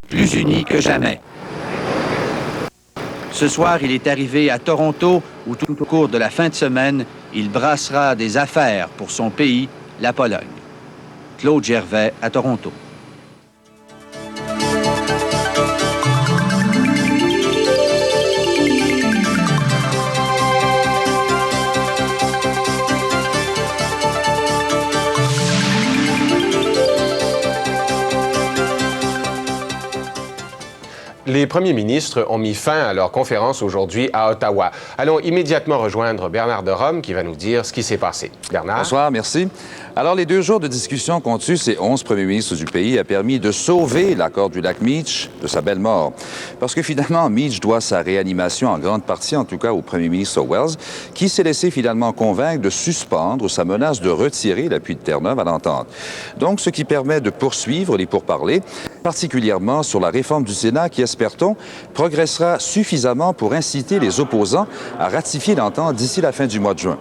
plus unis que jamais. Ce soir, il est arrivé à Toronto, où tout au cours de la fin de semaine, il brassera des affaires pour son pays, la Pologne. Claude Gervais à Toronto. Les premiers ministres ont mis fin à leur conférence aujourd'hui à Ottawa. Allons immédiatement rejoindre Bernard de Rome qui va nous dire ce qui s'est passé. Bernard? Bonsoir, merci. Alors, les 2 jours de discussion qu'ont eu ces 11 premiers ministres du pays a permis de sauver l'accord du lac Meach de sa belle mort. Parce que finalement, Meach doit sa réanimation en grande partie, en tout cas au premier ministre Wells, qui s'est laissé finalement convaincre de suspendre sa menace de retirer l'appui de Terre-Neuve à l'entente. Donc, ce qui permet de poursuivre les pourparlers, particulièrement sur la réforme du Sénat qui, espère-t-on, progressera suffisamment pour inciter les opposants à ratifier l'entente d'ici la fin du mois de juin.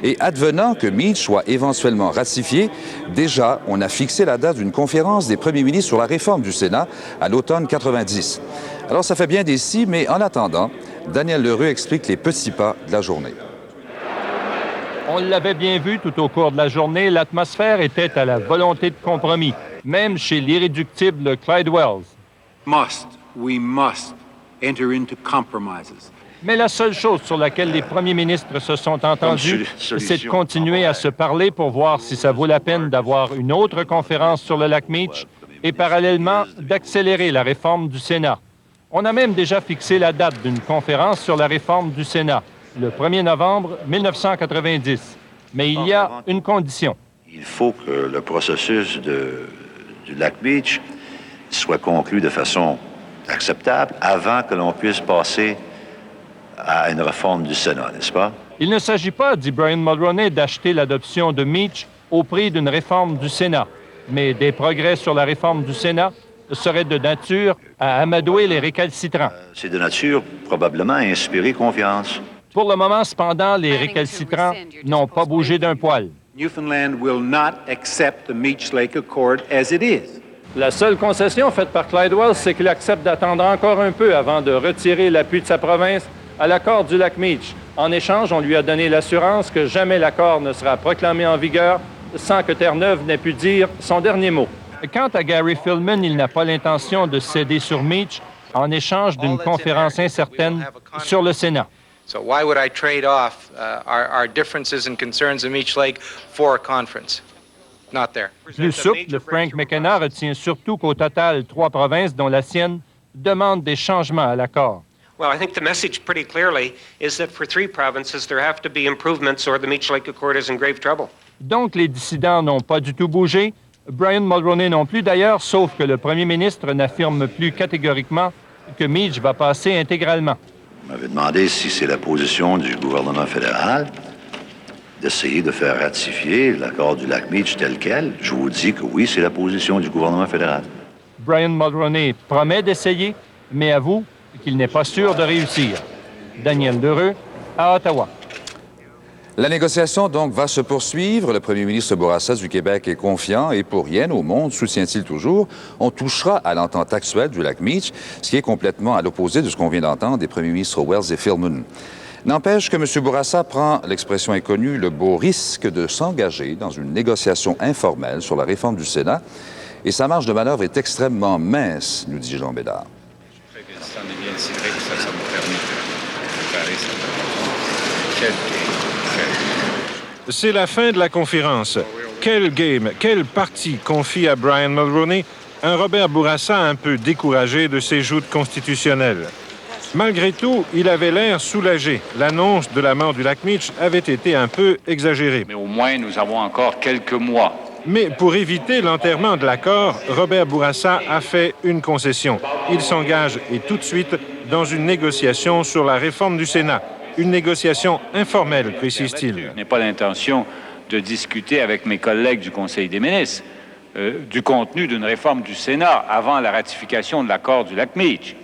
Et advenant que Meach soit éventuellement ratifié, déjà, on a fixé la date d'une conférence des premiers ministres sur la réforme du Sénat à l'automne 90. Alors, ça fait bien des si, mais en attendant, Daniel Lheureux explique les petits pas de la journée. On l'avait bien vu tout au cours de la journée, l'atmosphère était à la volonté de compromis, même chez l'irréductible Clyde Wells. We must enter into compromises. Mais la seule chose sur laquelle les premiers ministres se sont entendus, c'est de continuer à se parler pour voir si ça vaut la peine d'avoir une autre conférence sur le lac Meach et parallèlement d'accélérer la réforme du Sénat. On a même déjà fixé la date d'une conférence sur la réforme du Sénat, le 1er novembre 1990. Mais il y a une condition. Il faut que le processus du lac Meach soit conclu de façon acceptable avant que l'on puisse passer à une réforme du Sénat, n'est-ce pas? Il ne s'agit pas, dit Brian Mulroney, d'acheter l'adoption de Meach au prix d'une réforme du Sénat. Mais des progrès sur la réforme du Sénat seraient de nature à amadouer les récalcitrants. C'est de nature probablement à inspirer confiance. Pour le moment, cependant, les récalcitrants n'ont pas bougé d'un poil. Newfoundland will not accept the Meech Lake Accord as it is. La seule concession faite par Clyde Wells, c'est qu'il accepte d'attendre encore un peu avant de retirer l'appui de sa province à l'accord du lac Meach. En échange, on lui a donné l'assurance que jamais l'accord ne sera proclamé en vigueur sans que Terre-Neuve n'ait pu dire son dernier mot. Quant à Gary Filmon, il n'a pas l'intention de céder sur Meach en échange d'une conférence incertaine sur le Sénat. So why would I trade off our differences and concerns in Meech Lake for a conference? Not there. Plus souple, Frank McKenna retient surtout qu'au total, 3 provinces, dont la sienne, demandent des changements à l'accord. Well, I think the message pretty clearly is that for 3 provinces, there have to be improvements or the Meech Lake Accord is in grave trouble. Donc, les dissidents n'ont pas du tout bougé. Brian Mulroney non plus, d'ailleurs, sauf que le premier ministre n'affirme plus catégoriquement que Meach va passer intégralement. Vous m'avez demandé si c'est la position du gouvernement fédéral d'essayer de faire ratifier l'accord du lac Meach tel quel. Je vous dis que oui, c'est la position du gouvernement fédéral. Brian Mulroney promet d'essayer, mais avoue qu'il n'est pas sûr de réussir. Daniel Lheureux, à Ottawa. La négociation, donc, va se poursuivre. Le premier ministre Bourassa du Québec est confiant et pour rien au monde, soutient-il toujours, on touchera à l'entente actuelle du lac Meach, ce qui est complètement à l'opposé de ce qu'on vient d'entendre des premiers ministres Wells et Filmon. N'empêche que M. Bourassa prend, l'expression est connue, le beau risque de s'engager dans une négociation informelle sur la réforme du Sénat et sa marge de manœuvre est extrêmement mince, nous dit Jean Bédard. Ça en est bien tiré, ça nous permet de préparer cette C'est la fin de la conférence. Quel game, quelle partie confie à Brian Mulroney un Robert Bourassa un peu découragé de ses joutes constitutionnelles. Malgré tout, il avait l'air soulagé. L'annonce de la mort du lac Meach avait été un peu exagérée. Mais au moins, nous avons encore quelques mois. Mais pour éviter l'enterrement de l'accord, Robert Bourassa a fait une concession. Il s'engage, et tout de suite, dans une négociation sur la réforme du Sénat. Une négociation informelle, précise-t-il. Je n'ai pas l'intention de discuter avec mes collègues du Conseil des ministres du contenu d'une réforme du Sénat avant la ratification de l'accord du lac Meach.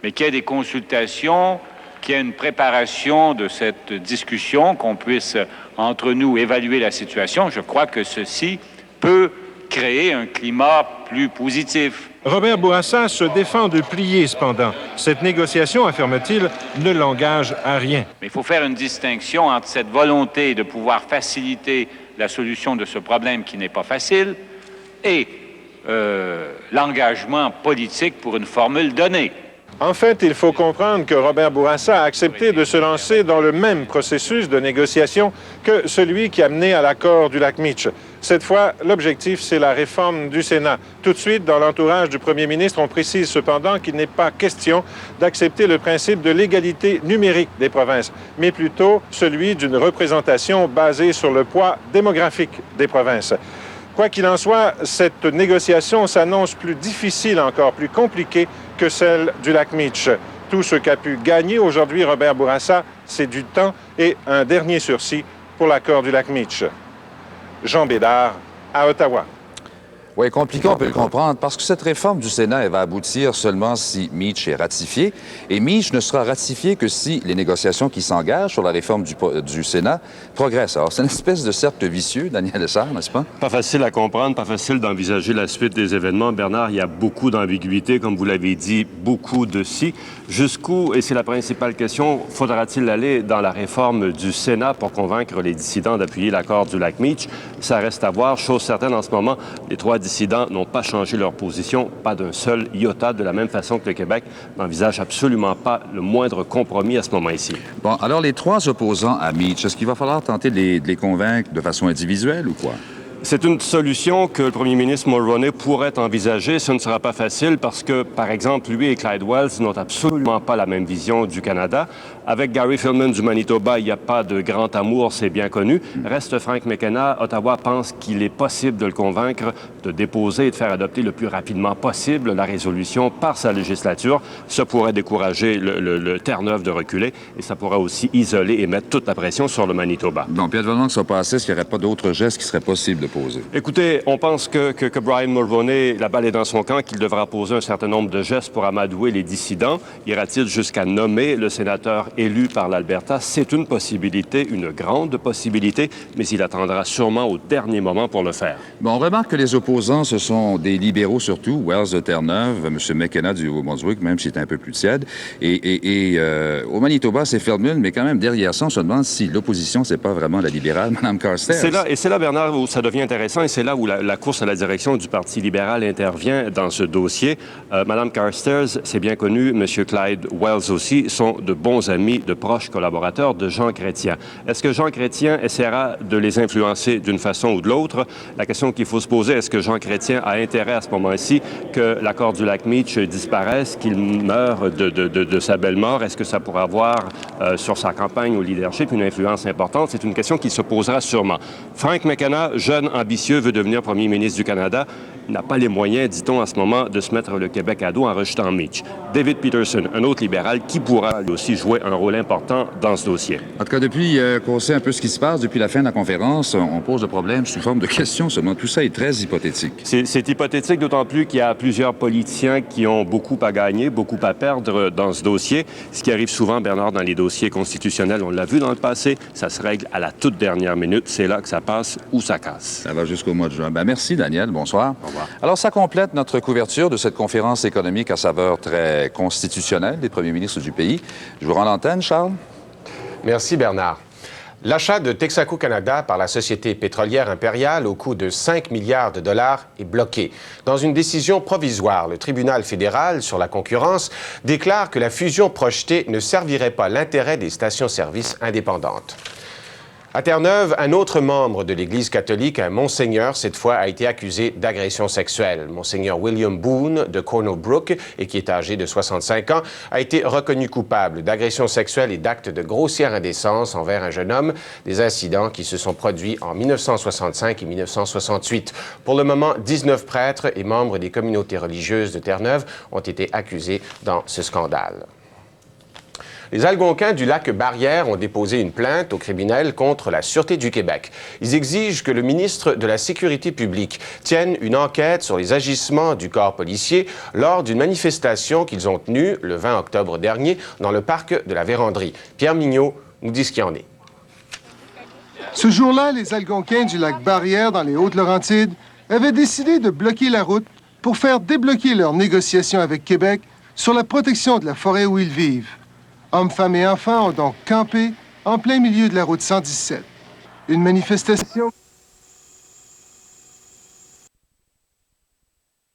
Mais qu'il y ait des consultations, qu'il y ait une préparation de cette discussion, qu'on puisse, entre nous, évaluer la situation, je crois que ceci peut créer un climat plus positif. Robert Bourassa se défend de plier cependant. Cette négociation, affirme-t-il, ne l'engage à rien. Mais il faut faire une distinction entre cette volonté de pouvoir faciliter la solution de ce problème qui n'est pas facile et l'engagement politique pour une formule donnée. En fait, il faut comprendre que Robert Bourassa a accepté de se lancer dans le même processus de négociation que celui qui a mené à l'accord du lac Meech. Cette fois, l'objectif, c'est la réforme du Sénat. Tout de suite, dans l'entourage du premier ministre, on précise cependant qu'il n'est pas question d'accepter le principe de l'égalité numérique des provinces, mais plutôt celui d'une représentation basée sur le poids démographique des provinces. Quoi qu'il en soit, cette négociation s'annonce plus difficile encore, plus compliquée que celle du lac Meech. Tout ce qu'a pu gagner aujourd'hui Robert Bourassa, c'est du temps et un dernier sursis pour l'accord du lac Meech. Jean Bédard, à Ottawa. Oui, compliqué, on peut le comprendre, parce que cette réforme du Sénat, elle va aboutir seulement si Meech est ratifié. Et Meech ne sera ratifié que si les négociations qui s'engagent sur la réforme du Sénat progressent. Alors, c'est une espèce de cercle vicieux, Daniel Lessard, n'est-ce pas? Pas facile à comprendre, pas facile d'envisager la suite des événements. Bernard, il y a beaucoup d'ambiguïté, comme vous l'avez dit, beaucoup de si. Jusqu'où, et c'est la principale question, faudra-t-il aller dans la réforme du Sénat pour convaincre les dissidents d'appuyer l'accord du lac Meech? Ça reste à voir. Chose certaine, en ce moment, les trois dissidents n'ont pas changé leur position, pas d'un seul iota, de la même façon que le Québec n'envisage absolument pas le moindre compromis à ce moment-ci. Bon, alors les trois opposants à Meech, est-ce qu'il va falloir tenter de les convaincre de façon individuelle ou quoi? C'est une solution que le premier ministre Mulroney pourrait envisager. Ce ne sera pas facile parce que, par exemple, lui et Clyde Wells n'ont absolument pas la même vision du Canada. Avec Gary Filmon du Manitoba, il n'y a pas de grand amour, c'est bien connu. Reste Frank McKenna. Ottawa pense qu'il est possible de le convaincre de déposer et de faire adopter le plus rapidement possible la résolution par sa législature. Ça pourrait décourager le Terre-Neuve de reculer et ça pourrait aussi isoler et mettre toute la pression sur le Manitoba. Bon, puis advenant que ça passe, est-ce qu'il n'y aurait pas d'autres gestes qui seraient possibles de poser? Écoutez, on pense que Brian Mulroney, la balle est dans son camp, qu'il devra poser un certain nombre de gestes pour amadouer les dissidents. Ira-t-il jusqu'à nommer le sénateur élu par l'Alberta? C'est une possibilité, une grande possibilité, mais il attendra sûrement au dernier moment pour le faire. Bon, on remarque que les opposants, ce sont des libéraux surtout, Wells de Terre-Neuve, M. McKenna du Nouveau-Brunswick, même s'il est un peu plus tiède. Et au Manitoba, c'est Feldman, mais quand même, derrière ça, on se demande si l'opposition, c'est pas vraiment la libérale, Mme Carstairs. C'est là, Bernard, où ça devient intéressant et c'est là où la course à la direction du Parti libéral intervient dans ce dossier. Mme Carstairs, c'est bien connu, M. Clyde Wells aussi, sont de bons amis, de proches collaborateurs de Jean Chrétien. Est-ce que Jean Chrétien essaiera de les influencer d'une façon ou de l'autre? La question qu'il faut se poser, est-ce que Jean Chrétien a intérêt à ce moment-ci que l'accord du lac Meech disparaisse, qu'il meure de sa belle mort? Est-ce que ça pourra avoir sur sa campagne au leadership une influence importante? C'est une question qui se posera sûrement. Frank McKenna, jeune, ambitieux, veut devenir premier ministre du Canada. Il n'a pas les moyens, dit-on, à ce moment, de se mettre le Québec à dos en rejetant Meech. David Peterson, un autre libéral, qui pourra lui aussi jouer un rôle important dans ce dossier. En tout cas, depuis qu'on sait un peu ce qui se passe, depuis la fin de la conférence, on pose le problème sous forme de questions seulement. Tout ça est très hypothétique. C'est hypothétique, d'autant plus qu'il y a plusieurs politiciens qui ont beaucoup à gagner, beaucoup à perdre dans ce dossier. Ce qui arrive souvent, Bernard, dans les dossiers constitutionnels, on l'a vu dans le passé, ça se règle à la toute dernière minute. C'est là que ça passe ou ça casse. Ça va jusqu'au mois de juin. Merci, Daniel. Bonsoir. Au revoir. Alors, ça complète notre couverture de cette conférence économique à saveur très constitutionnelle des premiers ministres du pays. Je vous rends l'antenne, Charles. Merci, Bernard. L'achat de Texaco Canada par la société pétrolière impériale au coût de 5 milliards de dollars est bloqué. Dans une décision provisoire, le tribunal fédéral sur la concurrence déclare que la fusion projetée ne servirait pas l'intérêt des stations-service indépendantes. À Terre-Neuve, un autre membre de l'Église catholique, un monseigneur, cette fois, a été accusé d'agression sexuelle. Monseigneur William Boone de Cornell Brook, et qui est âgé de 65 ans, a été reconnu coupable d'agression sexuelle et d'actes de grossière indécence envers un jeune homme, des incidents qui se sont produits en 1965 et 1968. Pour le moment, 19 prêtres et membres des communautés religieuses de Terre-Neuve ont été accusés dans ce scandale. Les Algonquins du lac Barrière ont déposé une plainte au criminel contre la Sûreté du Québec. Ils exigent que le ministre de la Sécurité publique tienne une enquête sur les agissements du corps policier lors d'une manifestation qu'ils ont tenue le 20 octobre dernier dans le parc de la Vérandrie. Pierre Mignot nous dit ce qu'il en est. Ce jour-là, les Algonquins du lac Barrière dans les Hautes-Laurentides avaient décidé de bloquer la route pour faire débloquer leurs négociations avec Québec sur la protection de la forêt où ils vivent. Hommes, femmes et enfants ont donc campé en plein milieu de la route 117. Une manifestation